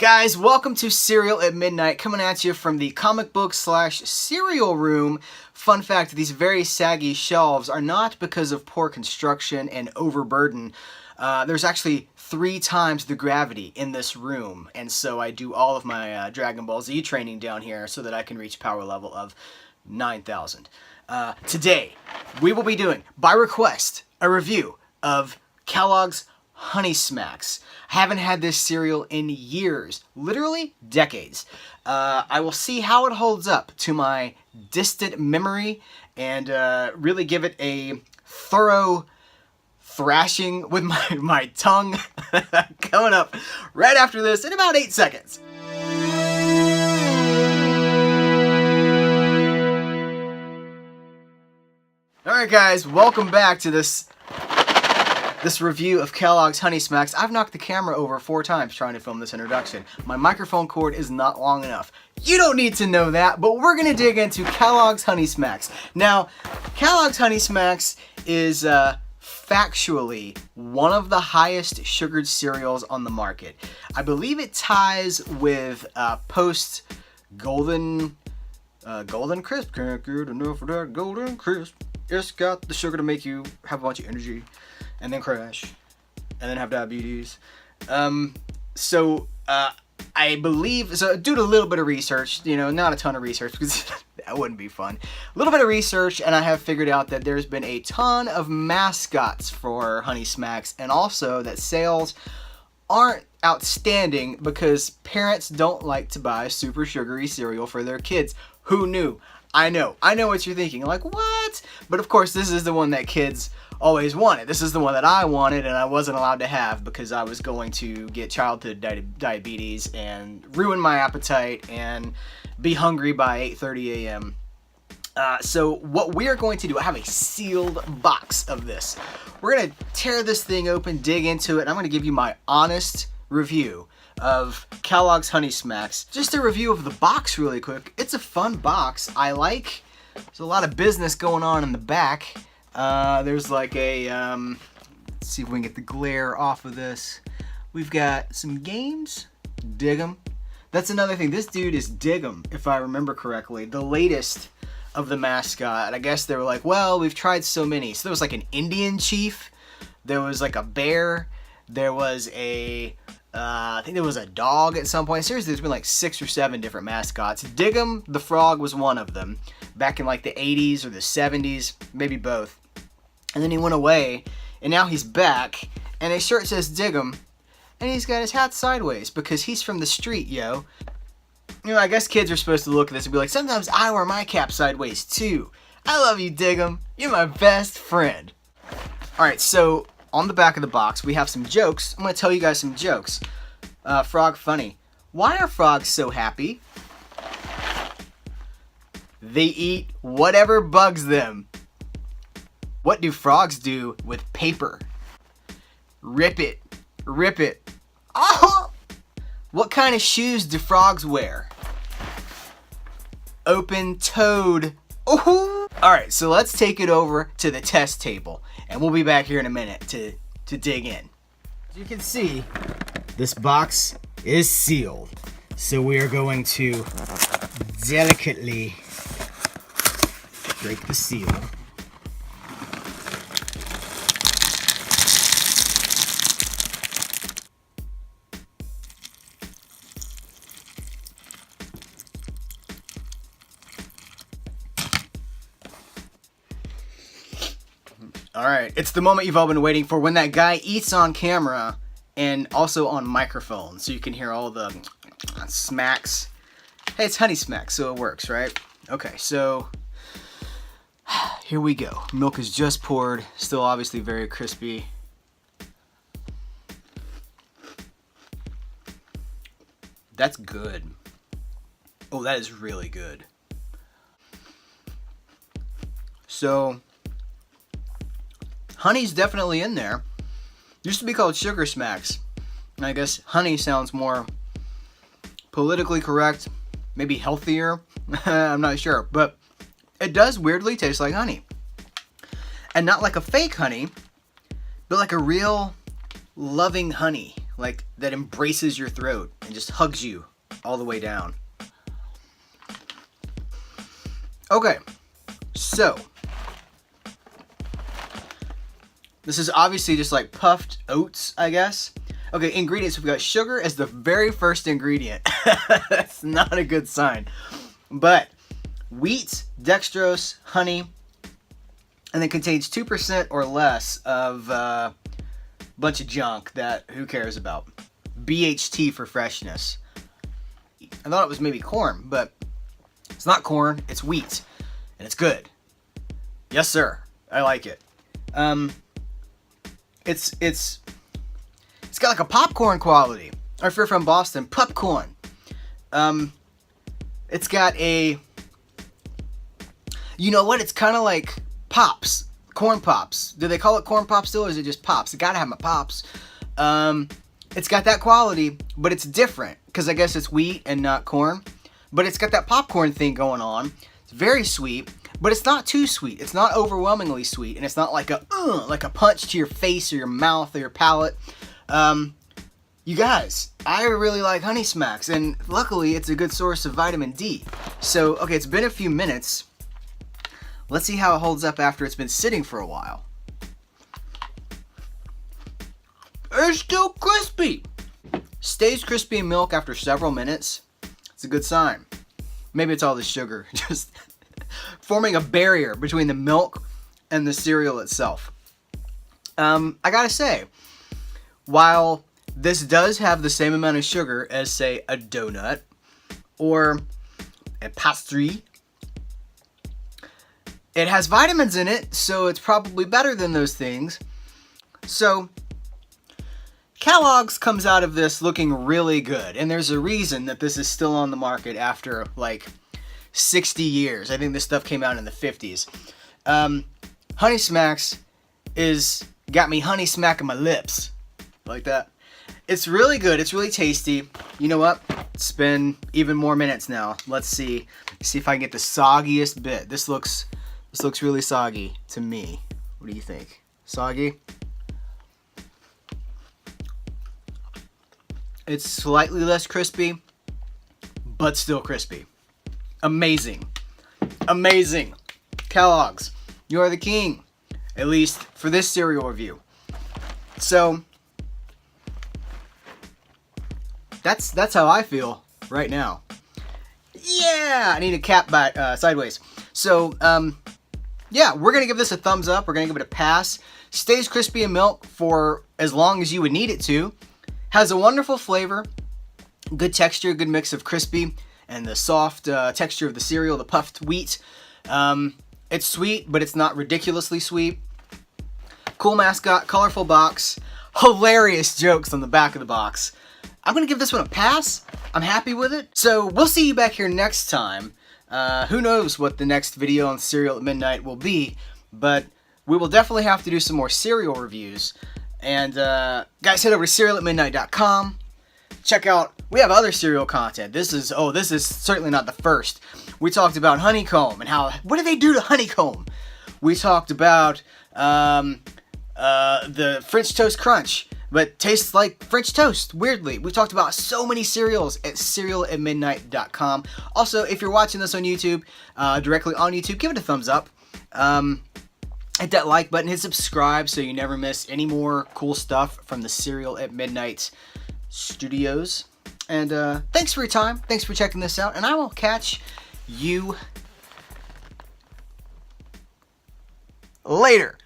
Guys, welcome to Cereal at Midnight, coming at you from the comic book / cereal room. Fun fact, these very saggy shelves are not because of poor construction and overburden. There's actually 3 times the gravity in this room, and so I do all of my Dragon Ball Z training down here so that I can reach power level of 9,000. Today, we will be doing, by request, a review of Kellogg's Honey Smacks. I haven't had this cereal in years, literally decades. I will see how it holds up to my distant memory and really give it a thorough thrashing with my tongue coming up right after this in about 8 seconds. Alright guys, welcome back to this review of Kellogg's Honey Smacks. I've knocked the camera over 4 times trying to film this introduction. My microphone cord is not long enough. You don't need to know that, but we're going to dig into Kellogg's Honey Smacks. Now, Kellogg's Honey Smacks is factually one of the highest sugared cereals on the market. I believe it ties with post Golden Crisp. Can't get enough of that Golden Crisp. It's got the sugar to make you have a bunch of energy and then crash and then have diabetes. I believe, so due to a little bit of research, not a ton of research because that wouldn't be fun. A little bit of research, and I have figured out that there's been a ton of mascots for Honey Smacks, and also that sales aren't outstanding because parents don't like to buy super sugary cereal for their kids. Who knew? I know what you're thinking, like, what? But of course, this is the one that kids always wanted. This is the one that I wanted and I wasn't allowed to have because I was going to get childhood diabetes and ruin my appetite and be hungry by 8:30 a.m. So what we're going to do, I have a sealed box of this. We're going to tear this thing open, dig into it, and I'm going to give you my honest review of Kellogg's Honey Smacks. Just a review of the box really quick. It's a fun box. There's a lot of business going on in the back. There's like a, let's see if we can get the glare off of this. We've got some games. Dig 'em. That's another thing. This dude is Dig 'em, if I remember correctly. The latest of the mascot. I guess they were like, well, we've tried so many. So there was like an Indian chief. There was like a bear. There was I think there was a dog at some point. Seriously, there's been like 6 or 7 different mascots. Dig 'em the frog was one of them. Back in like the 80s or the 70s, maybe both. And then he went away, and now he's back, and his shirt says Dig 'em, and he's got his hat sideways because he's from the street, yo. I guess kids are supposed to look at this and be like, sometimes I wear my cap sideways too. I love you, Dig 'em. You're my best friend. Alright, so on the back of the box, we have some jokes. I'm going to tell you guys some jokes. Frog funny. Why are frogs so happy? They eat whatever bugs them. What do frogs do with paper? Rip it. Rip it. Oh! What kind of shoes do frogs wear? Open-toed. Oh! Alright, so let's take it over to the test table. And we'll be back here in a minute to dig in. As you can see, this box is sealed. So we are going to delicately break the seal. Alright, it's the moment you've all been waiting for when that guy eats on camera and also on microphone so you can hear all the smacks. Hey, it's Honey Smacks, so it works, right? Okay, so here we go. Milk is just poured, still obviously very crispy. That's good. Oh, that is really good. So honey's definitely in there. Used to be called Sugar Smacks. And I guess honey sounds more politically correct, maybe healthier. I'm not sure, but it does weirdly taste like honey. And not like a fake honey, but like a real loving honey like that embraces your throat and just hugs you all the way down. Okay, so this is obviously just like puffed oats, I guess. Okay, ingredients, we've got sugar as the very first ingredient. That's not a good sign. But wheat, dextrose, honey, and it contains 2% or less of a bunch of junk that who cares about. BHT for freshness. I thought it was maybe corn, but it's not corn, it's wheat. And it's good. Yes, sir. I like it. It's got like a popcorn quality. Or if you're from Boston, popcorn. It's got a, you know what? It's kind of like Pops, corn pops. Do they call it corn pops still, or is it just pops? I gotta have my pops. It's got that quality, but it's different because I guess it's wheat and not corn. But it's got that popcorn thing going on. It's very sweet, but it's not too sweet. It's not overwhelmingly sweet, and it's not like a punch to your face or your mouth or your palate. You guys, I really like Honey Smacks, and luckily it's a good source of vitamin D. So, okay, it's been a few minutes. Let's see how it holds up after it's been sitting for a while. It's still crispy. Stays crispy in milk after several minutes. It's a good sign. Maybe it's all the sugar, just forming a barrier between the milk and the cereal itself. I gotta say, while this does have the same amount of sugar as, say, a donut or a pastry, it has vitamins in it, so it's probably better than those things. So, Kellogg's comes out of this looking really good, and there's a reason that this is still on the market after, like, 60 years. I think this stuff came out in the 50s. Honey Smacks got me honey smacking my lips. Like that. It's really good. It's really tasty. You know what? It's been even more minutes now. Let's see if I can get the soggiest bit. This looks really soggy to me. What do you think? Soggy? It's slightly less crispy, but still crispy. Amazing. Amazing. Kellogg's, you are the king. At least for this cereal review. So, that's how I feel right now. Yeah! I need a cap back sideways. So, yeah, we're going to give this a thumbs up. We're going to give it a pass. Stays crispy in milk for as long as you would need it to. Has a wonderful flavor. Good texture, good mix of crispy and the soft texture of the cereal, the puffed wheat. It's sweet, but it's not ridiculously sweet. Cool mascot, colorful box. Hilarious jokes on the back of the box. I'm going to give this one a pass. I'm happy with it. So we'll see you back here next time. Who knows what the next video on Cereal at Midnight will be, but we will definitely have to do some more cereal reviews. And guys, head over to cerealatmidnight.com. Check out, we have other cereal content. This is certainly not the first. We talked about honeycomb and what do they do to honeycomb? We talked about the French Toast Crunch, but tastes like French toast, weirdly. We talked about so many cereals at cerealatmidnight.com. Also, if you're watching this on YouTube, directly on YouTube, give it a thumbs up. Hit that like button, hit subscribe so you never miss any more cool stuff from the Cereal at Midnight studios. And thanks for your time. Thanks for checking this out. And I will catch you later.